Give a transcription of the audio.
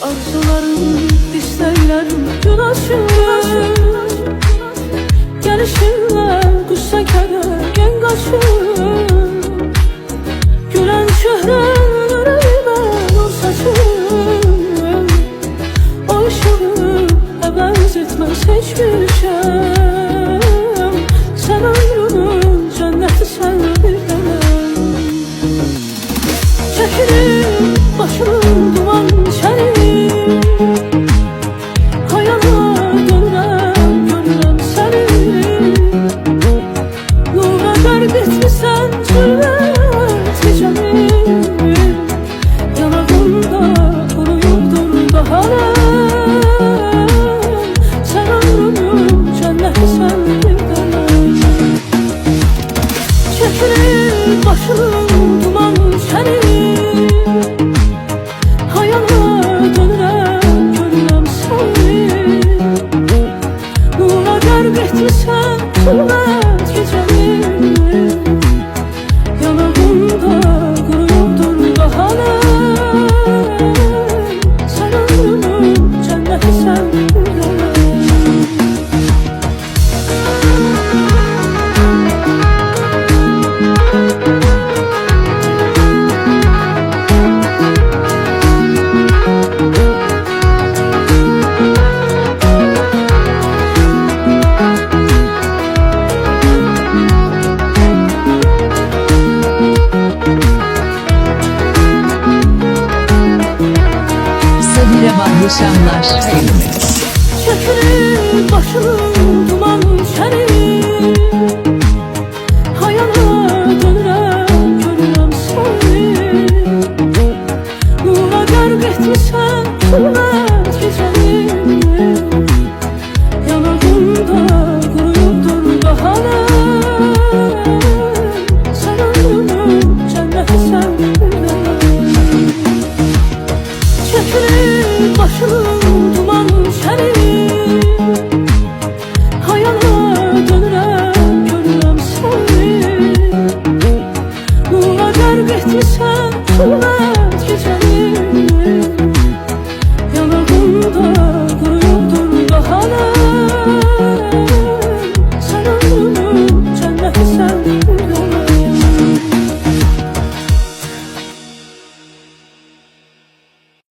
Arzularım, istəklərim gün açır. Gəlişinlə qüssə kədər gen qaçır. Gülən çöhrən ürəyimə nur saçır. O işığı əvəz etməz heç bir şey. Sən ömrümün cənnəti, sən bir dənəm. Çəkilir başımın duman içəri. Bitmişsən zülmət gecəmi, yanağımda quruyubdur baharım. Sən ömrümün cənnəti, sən bir dənəm. Çəkilir başımın duman içəri. Hayala dönürəm, görürəm səni. Nura qərq etmişsən zülmət gecəmi. Yaşamlar çekilir başımın duman içəri. Hayala dönürəm, görürəm səni. Nura qərq etmişsən zülmət